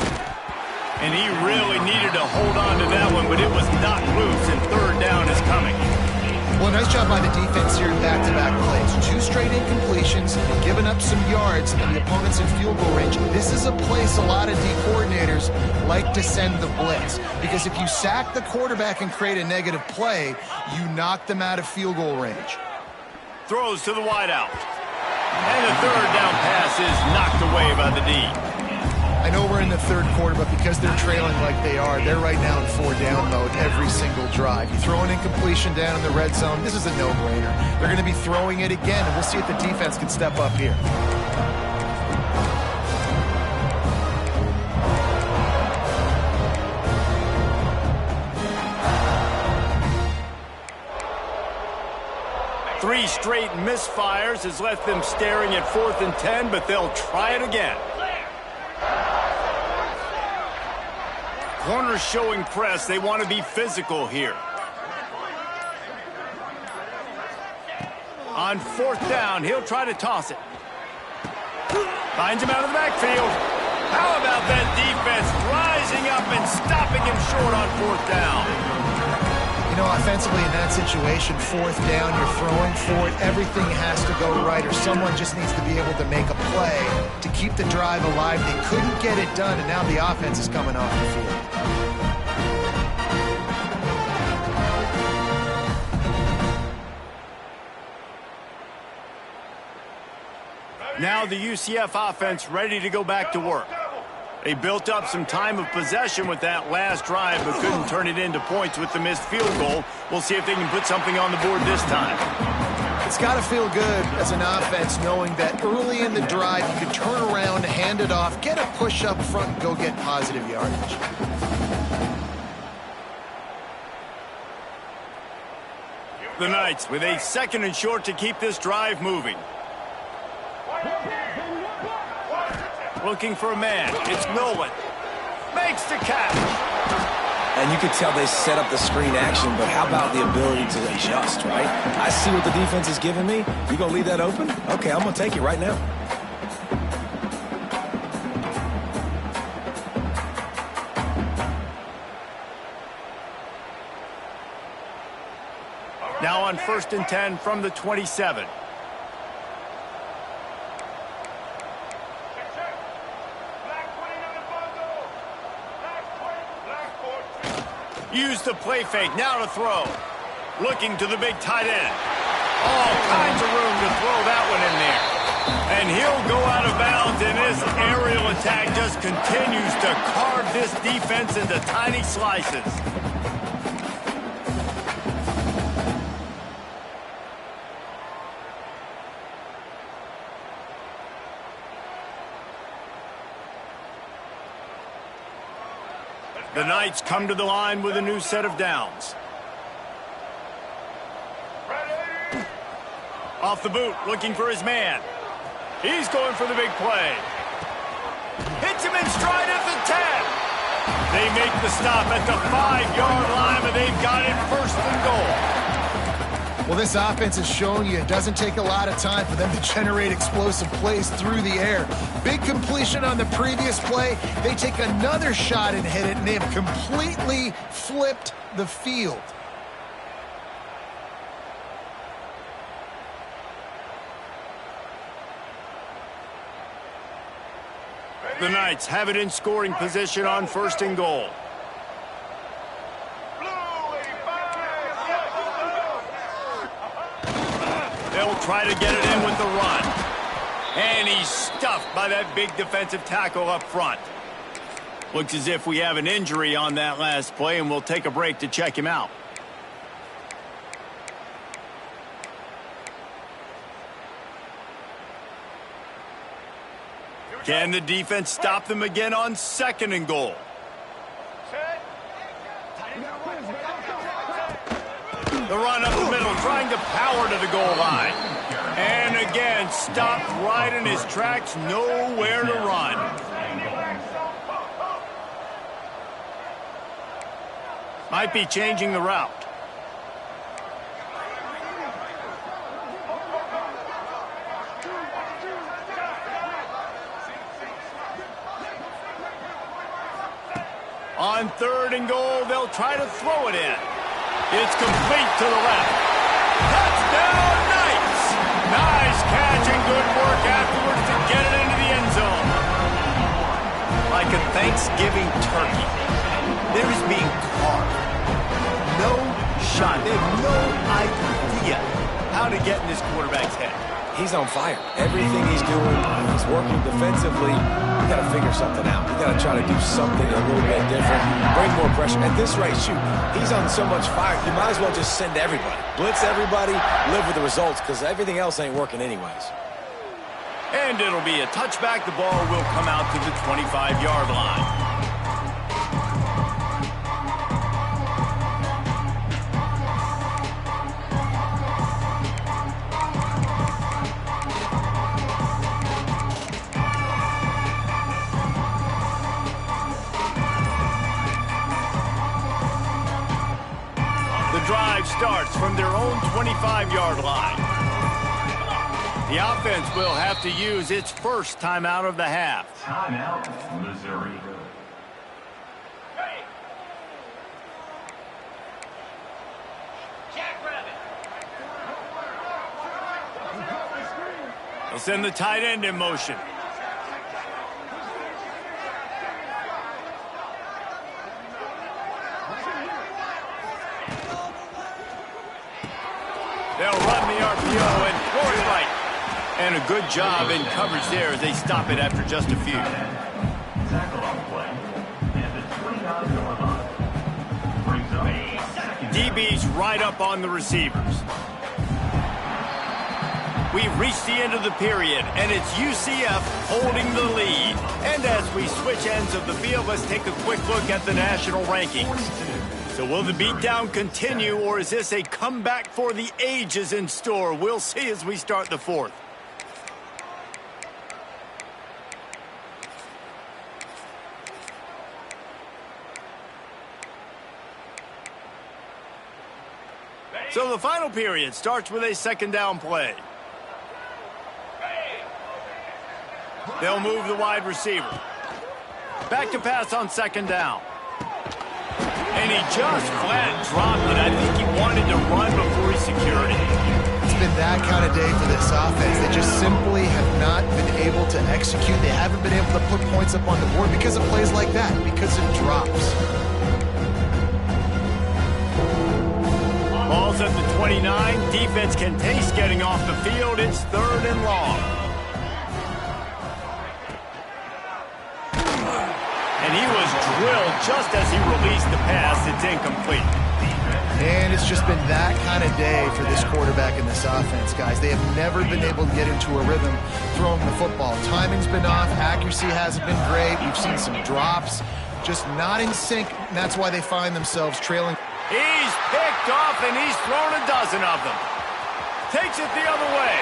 A: And he really needed to hold on to that one, but it was not loose, and 3rd down is coming.
B: Well, nice job by the defense here in back-to-back plays. 2 straight incompletions, giving up some yards, and the opponent's in field goal range. This is a place a lot of D coordinators like to send the blitz, because if you sack the quarterback and create a negative play, you knock them out of field goal range.
A: Throws to the wideout. And the 3rd down pass is knocked away by the D.
B: I know we're in the third quarter, but because they're trailing like they are, they're right now in 4-down mode every single drive. You throw an incompletion down in the red zone, this is a no-brainer. They're going to be throwing it again, and we'll see if the defense can step up here.
A: Three straight misfires has left them staring at 4th and 10, but they'll try it again. Corners showing press. They want to be physical here. On 4th down, he'll try to toss it. Finds him out of the backfield. How about that defense rising up and stopping him short on 4th down?
B: You know, offensively in that situation, 4th down, you're throwing for it. Everything has to go right, or someone just needs to be able to make a play to keep the drive alive. They couldn't get it done, and now the offense is coming off the field.
A: Now the UCF offense ready to go back to work. They built up some time of possession with that last drive, but couldn't turn it into points with the missed field goal. We'll see if they can put something on the board this time.
B: It's got to feel good as an offense knowing that early in the drive you can turn around, hand it off, get a push up front, and go get positive yardage.
A: The Knights with a 2nd and short to keep this drive moving. Looking for a man. It's Nolan. Makes the catch.
C: And you could tell they set up the screen action, but how about the ability to adjust, right? I see what the defense is giving me. You going to leave that open? Okay, I'm going to take it right now.
A: Now on 1st and 10 from the 27. Use the play fake, now to throw. Looking to the big tight end. All kinds of room to throw that one in there. And he'll go out of bounds, and this aerial attack just continues to carve this defense into tiny slices. The Knights come to the line with a new set of downs. Off the boot, looking for his man. He's going for the big play. Hits him in stride at the 10. They make the stop at the 5-yard line, but they've got it 1st and goal.
B: Well, this offense is showing you it doesn't take a lot of time for them to generate explosive plays through the air. Big completion on the previous play. They take another shot and hit it, and they have completely flipped the field.
A: The Knights have it in scoring position on 1st and goal. They'll try to get it in with the run. And he's stuffed by that big defensive tackle up front. Looks as if we have an injury on that last play, and we'll take a break to check him out. Can the defense stop them again on 2nd and goal? The run up the middle, trying to power to the goal line. And again, stopped right in his tracks, nowhere to run. Might be changing the route. On 3rd and goal, they'll try to throw it in. It's complete to the left. Touchdown, Knights! Nice catch and good work afterwards to get it into the end zone. Like a Thanksgiving turkey, there is being carved. No shot. They have no idea how to get in this quarterback's head.
C: He's on fire. Everything he's doing, he's working defensively. We got to figure something out. We got to try to do something a little bit different. Bring more pressure. At this rate, shoot, he's on so much fire. You might as well just send everybody. Blitz everybody, live with the results, because everything else ain't working anyways.
A: And it'll be a touchback. The ball will come out to the 25-yard line. Drive starts from their own 25-yard line. The offense will have to use its first timeout of the half.
G: Timeout, Missouri.
A: They'll send the tight end in motion. They'll run the RPO and throw it right. And a good job in coverage there as they stop it after just a few.
G: Tackle on play. And the 29-yard line. Brings up a second.
A: DB's right up on the receivers. We've reached the end of the period, and it's UCF holding the lead. And as we switch ends of the field, let's take a quick look at the national rankings. So will the beatdown continue, or is this a comeback for the ages in store? We'll see as we start the fourth. So the final period starts with a second down play. They'll move the wide receiver. Back to pass on second down. And he just flat dropped it. I think he wanted to run before he secured it.
B: It's been that kind of day for this offense. They just simply have not been able to execute. They haven't been able to put points up on the board because of plays like that, because of drops.
A: Ball's at the 29. Defense can taste getting off the field. It's third and long. And he was drilled just as he released the pass. It's incomplete.
B: And it's just been that kind of day for this quarterback in this offense, guys. They have never been able to get into a rhythm throwing the football. Timing's been off. Accuracy hasn't been great. We've seen some drops. Just not in sync, and that's why they find themselves trailing.
A: He's picked off, and he's thrown a dozen of them. Takes it the other way.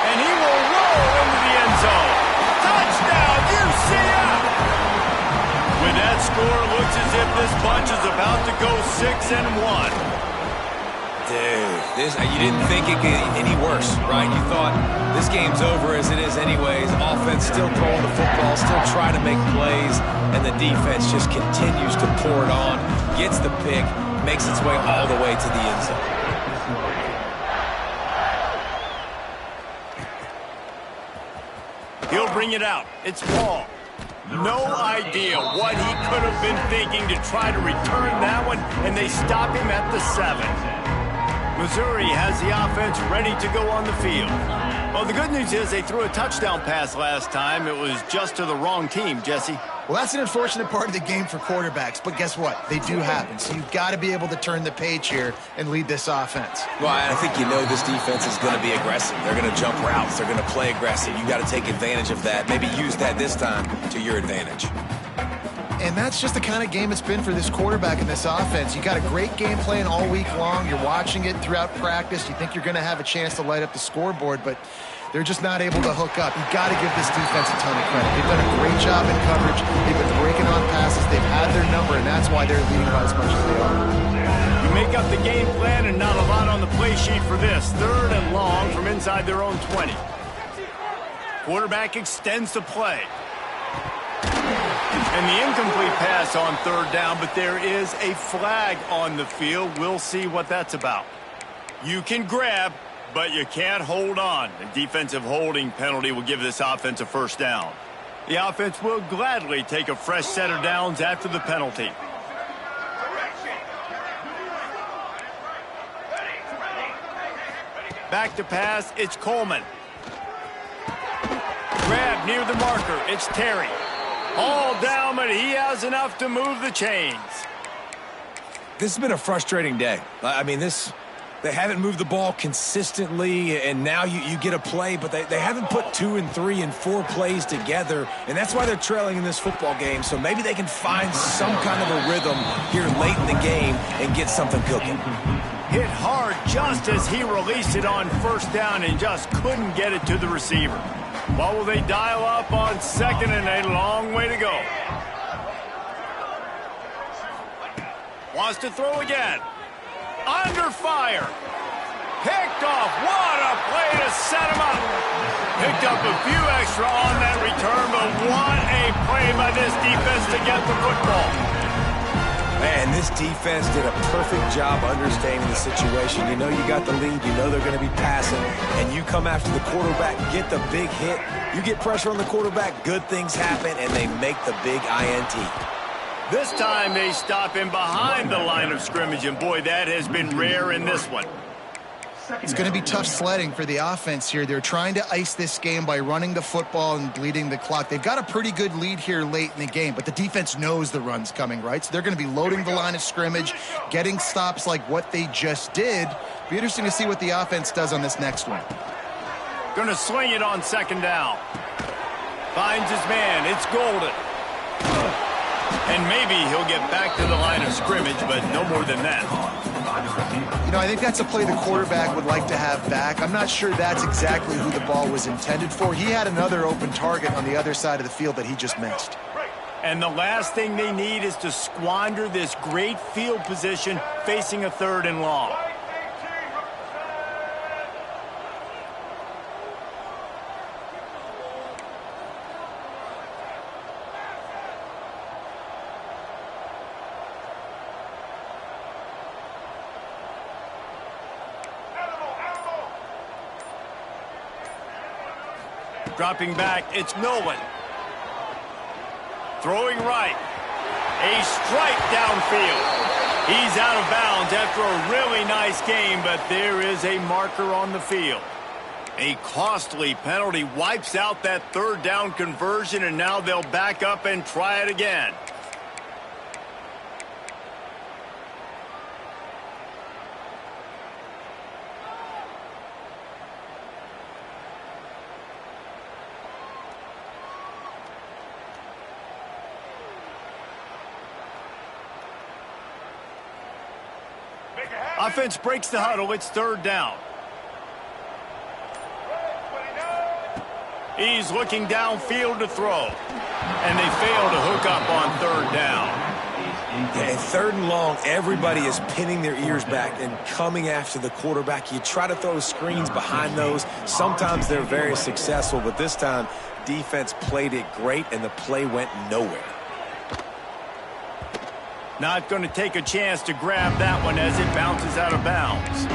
A: And he will roll into the end zone. Touchdown, UCF! With that score, looks as if this bunch is about to go 6-1.
C: Dude, you didn't think it could get any worse, right? You thought this game's over as it is anyways. Offense still throwing the football, still trying to make plays, and the defense just continues to pour it on, gets the pick, makes its way all the way to the end zone.
A: He'll bring it out. It's Paul. No idea what he could have been thinking to try to return that one, and they stop him at the 7. Missouri has the offense ready to go on the field. Well, the good news is they threw a touchdown pass last time. It was just to the wrong team, Jesse.
B: Well, that's an unfortunate part of the game for quarterbacks, but guess what? They do happen. So you've got to be able to turn the page here and lead this offense.
C: Well, I think you know this defense is going to be aggressive. They're going to jump routes. They're going to play aggressive. You got to take advantage of that. Maybe use that this time to your advantage.
B: And that's just the kind of game it's been for this quarterback in this offense. You got a great game plan all week long. You're watching it throughout practice. You think you're going to have a chance to light up the scoreboard, but they're just not able to hook up. You've got to give this defense a ton of credit. They've done a great job in coverage. They've been breaking on passes. They've had their number, and that's why they're leading by as much as they are.
A: You make up the game plan and not a lot on the play sheet for this. Third and long from inside their own 20. Quarterback extends the play. And the incomplete pass on third down, but there is a flag on the field. We'll see what that's about. You can grab, but you can't hold on. The defensive holding penalty will give this offense a first down. The offense will gladly take a fresh set of downs after the penalty. Back to pass, it's Coleman. Grab near the marker, it's Terry. All down, but he has enough to move the chains.
C: This has been a frustrating day. I mean, they haven't moved the ball consistently, and now you get a play, but they haven't put 2 and 3 and 4 plays together, and that's why they're trailing in this football game. So maybe they can find some kind of a rhythm here late in the game and get something cooking.
A: Hit hard just as he released it on first down and just couldn't get it to the receiver. What will they dial up on second and a long way to go? Wants to throw again. Under fire. Picked off. What a play to set him up. Picked up a few extra on that return, but what a play by this defense to get the football.
C: Man, this defense did a perfect job understanding the situation. You know you got the lead. You know they're going to be passing. And you come after the quarterback, get the big hit. You get pressure on the quarterback, good things happen, and they make the big INT.
A: This time they stop him behind the line of scrimmage, and boy, that has been rare in this one.
B: It's going to be tough sledding for the offense here. They're trying to ice this game by running the football and bleeding the clock. They've got a pretty good lead here late in the game, but the defense knows the run's coming, right? So they're going to be loading the line of scrimmage, getting stops like what they just did. Be interesting to see what the offense does on this next one.
A: Going to swing it on second down. Finds his man. It's Golden. And maybe he'll get back to the line of scrimmage, but no more than that.
B: You know, I think that's a play the quarterback would like to have back. I'm not sure that's exactly who the ball was intended for. He had another open target on the other side of the field that he just missed.
A: And the last thing they need is to squander this great field position facing a 3rd and long. Dropping back, it's Nolan. Throwing right. A strike downfield. He's out of bounds after a really nice game, but there is a marker on the field. A costly penalty wipes out that 3rd down conversion, and now they'll back up and try it again. Offense breaks the huddle. It's 3rd down. He's looking downfield to throw. And they fail to hook up on 3rd down.
C: Yeah, and 3rd and long, everybody is pinning their ears back and coming after the quarterback. You try to throw screens behind those. Sometimes they're very successful, but this time, defense played it great, and the play went nowhere.
A: Not going to take a chance to grab that one as it bounces out of bounds.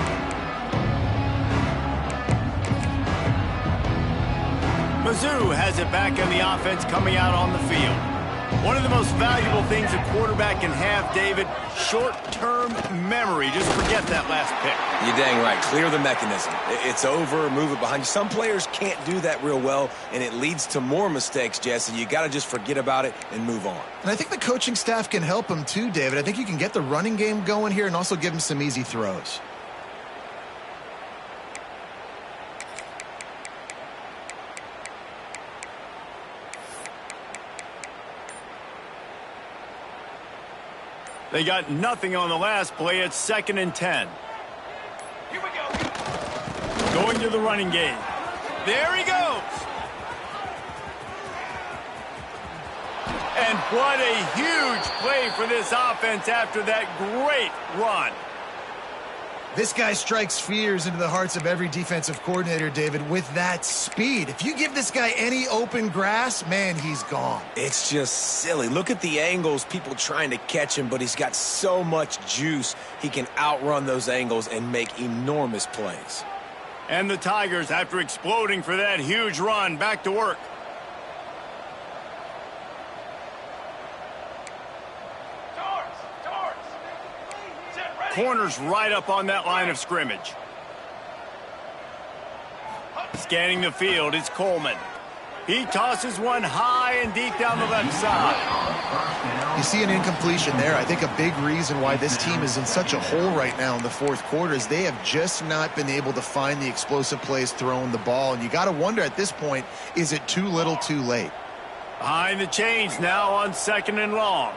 A: Mizzou has it back in the offense coming out on the field. One of the most valuable things a quarterback can have, David, short-term memory. Just forget that last pick.
C: You're dang right. Clear the mechanism. It's over, move it behind you. Some players can't do that real well, and it leads to more mistakes, Jesse. You got to just forget about it and move on.
B: And I think the coaching staff can help him too, David. I think you can get the running game going here and also give him some easy throws.
A: They got nothing on the last play. It's 2nd and 10.
F: Here we go.
A: Going to the running game. There he goes. And what a huge play for this offense after that great run.
B: This guy strikes fears into the hearts of every defensive coordinator, David, with that speed. If you give this guy any open grass, man, he's gone.
C: It's just silly. Look at the angles, people trying to catch him, but he's got so much juice. He can outrun those angles and make enormous plays.
A: And the Tigers, after exploding for that huge run, back to work. Corners right up on that line of scrimmage. Scanning the field, it's Coleman. He tosses one high and deep down the left side.
B: You see an incompletion there. I think a big reason why this team is in such a hole right now in the fourth quarter is they have just not been able to find the explosive plays throwing the ball. And you got to wonder at this point, is it too little too late?
A: Behind the chains now on 2nd and long.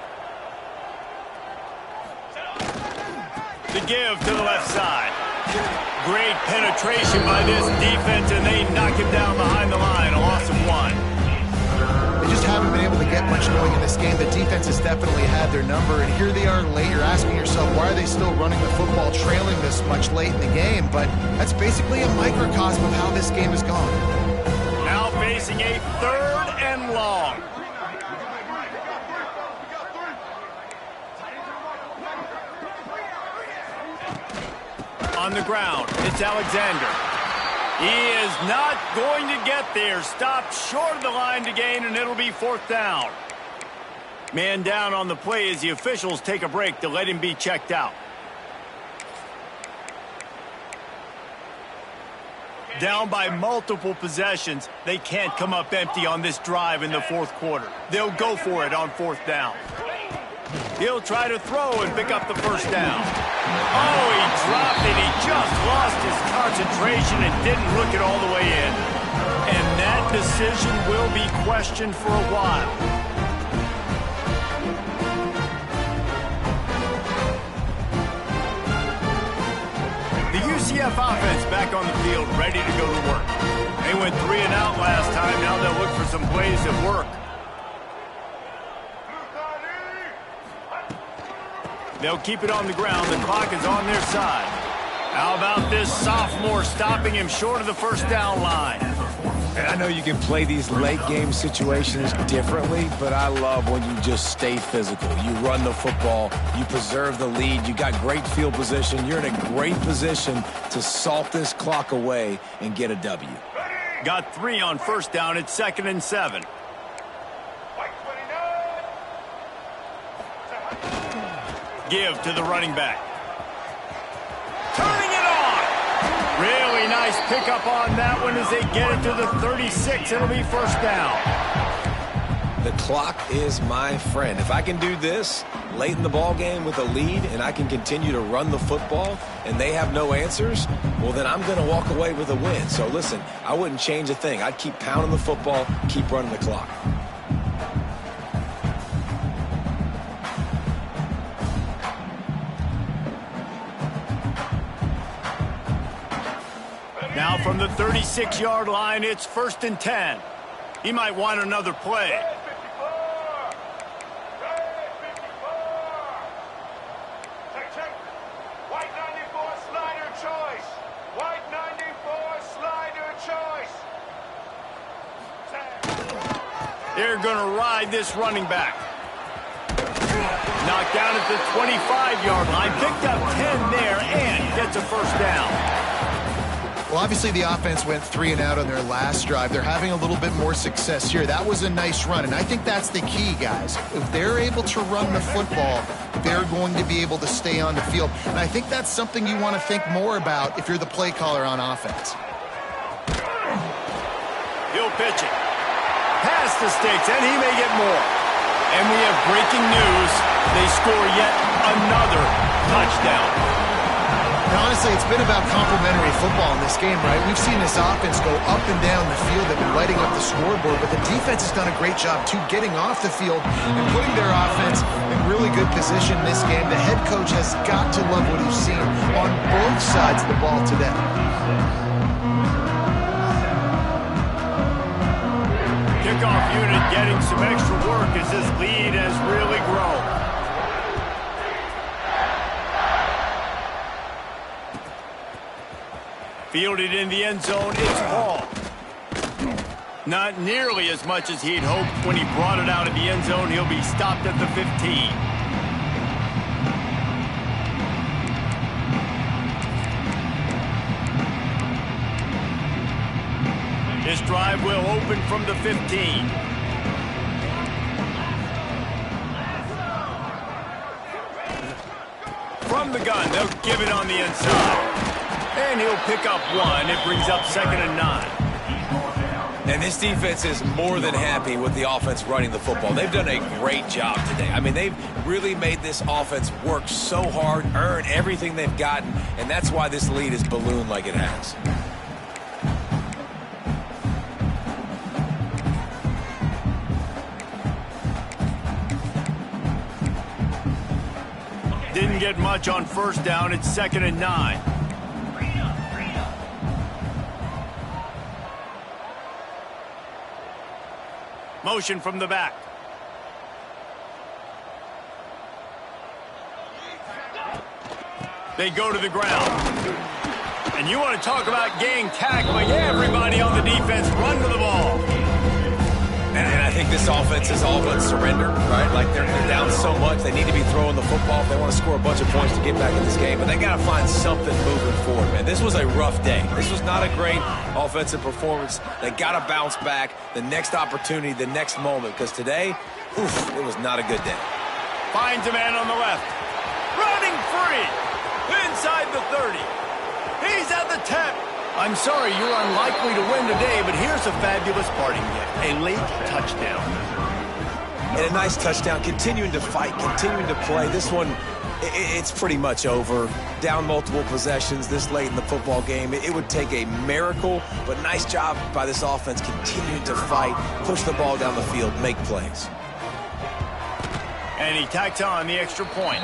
A: The give to the left side. Great penetration by this defense, and they knock him down behind the line. A loss of 1.
B: They just haven't been able to get much going in this game. The defense has definitely had their number, and here they are late. You're asking yourself, why are they still running the football trailing this much late in the game? But that's basically a microcosm of how this game has gone.
A: Now facing a 3rd and long. On the ground, it's Alexander. He is not going to get there. Stopped short of the line to gain, and it'll be 4th down. Man down on the play as the officials take a break to let him be checked out. Down by multiple possessions, they can't come up empty on this drive in the 4th quarter. They'll go for it on 4th down. He'll try to throw and pick up the 1st down. Oh, he dropped it. He just lost his concentration and didn't look it all the way in. And that decision will be questioned for a while. The UCF offense back on the field, ready to go to work. They went 3 and out last time. Now they'll look for some plays that work. They'll keep it on the ground. The clock is on their side. How about this sophomore stopping him short of the 1st down line?
C: And I know you can play these late game situations differently, but I love when you just stay physical. You run the football, you preserve the lead, you got great field position. You're in a great position to salt this clock away and get a W.
A: Got 3 on 1st down. It's 2nd and 7. Give to the running back. Turning it on. Really nice pickup on that one as they get it to the 36. It'll be 1st down.
C: The clock is my friend. If I can do this late in the ball game with a lead and I can continue to run the football and they have no answers, well, then I'm going to walk away with a win. So listen, I wouldn't change a thing. I'd keep pounding the football, keep running the clock.
A: Now from the 36-yard line, it's 1st and 10. He might want another play.
F: White 94 slider choice. White 94 slider choice.
A: They're going to ride this running back. Knocked down at the 25-yard line. Picked up 10 there and gets a 1st down.
B: Well, obviously the offense went 3 and out on their last drive. They're having a little bit more success here. That was a nice run, and I think that's the key, guys. If they're able to run the football, they're going to be able to stay on the field. And I think that's something you want to think more about if you're the play caller on offense.
A: He'll pitch it. Past the sticks, and he may get more. And we have breaking news. They score yet another touchdown.
B: And honestly, it's been about complementary football in this game, right? We've seen this offense go up and down the field. They've been lighting up the scoreboard, but the defense has done a great job, too, getting off the field and putting their offense in really good position in this game. The head coach has got to love what he's seen on both sides of the ball today.
A: Kickoff unit getting some extra work as this lead has really grown. Fielded in the end zone, it's Paul. Not nearly as much as he'd hoped when he brought it out of the end zone. He'll be stopped at the 15. This drive will open from the 15. From the gun, they'll give it on the inside. And he'll pick up 1. It brings up 2nd and 9.
C: And this defense is more than happy with the offense running the football. They've done a great job today. I mean, they've really made this offense work so hard, earn everything they've gotten, and that's why this lead is ballooned like it has.
A: Didn't get much on first down. It's 2nd and 9. Motion from the back. They go to the ground. And you want to talk about gang tackling. Everybody on the defense run to the ball.
C: And I think this offense is all but surrender, right? Like they're down so much, they need to be throwing the football if they want to score a bunch of points to get back in this game. But they got to find something moving forward, man. This was a rough day. This was not a great offensive performance. They got to bounce back the next opportunity, the next moment, because today, it was not a good day.
A: Finds a man on the left. Running free. Inside the 30. He's at the 10. I'm sorry, you're unlikely to win today, but here's a fabulous parting gift. A late touchdown.
C: And a nice touchdown, continuing to fight, continuing to play. This one, it's pretty much over. Down multiple possessions this late in the football game. It would take a miracle, but nice job by this offense continuing to fight, push the ball down the field, make plays.
A: And he tacks on the extra point.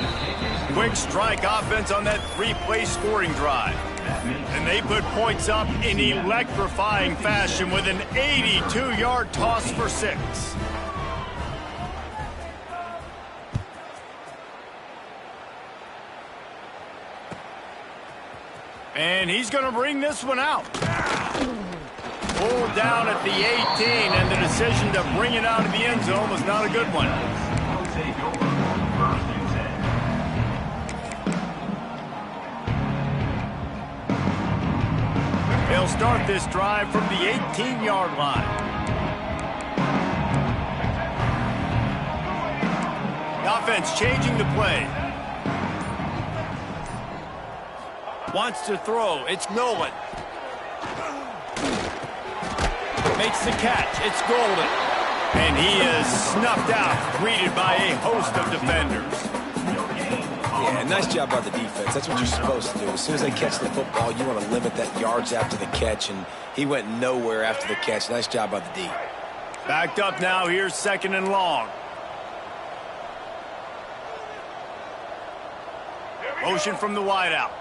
A: Quick strike offense on that 3-play scoring drive. And they put points up in electrifying fashion with an 82-yard toss for 6. And he's going to bring this one out. Pulled down at the 18, and the decision to bring it out of the end zone was not a good one.
G: Take over 1st and 10.
A: They'll start this drive from the 18-yard line. The offense changing the play. Wants to throw. It's Nolan. Makes the catch. It's Golden. And he is snuffed out, greeted by a host of defenders.
C: Yeah, nice job by the defense. That's what you're supposed to do. As soon as they catch the football, you want to limit that yards after the catch, and he went nowhere after the catch. Nice job by the D.
A: Backed up now. Here's 2nd and long. Motion from the wideout.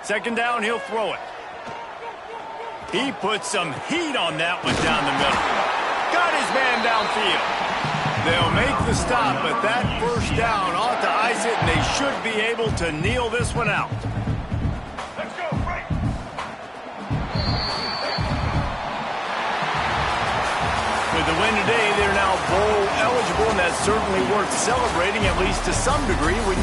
A: Second down, he'll throw it. He put some heat on that one down the middle. Got his man downfield. They'll make the stop, but that first down ought to ice it, and they should be able to kneel this one out.
F: Let's go, Frank.
A: With the win today, they're now bowl eligible, and that's certainly worth celebrating, at least to some degree, when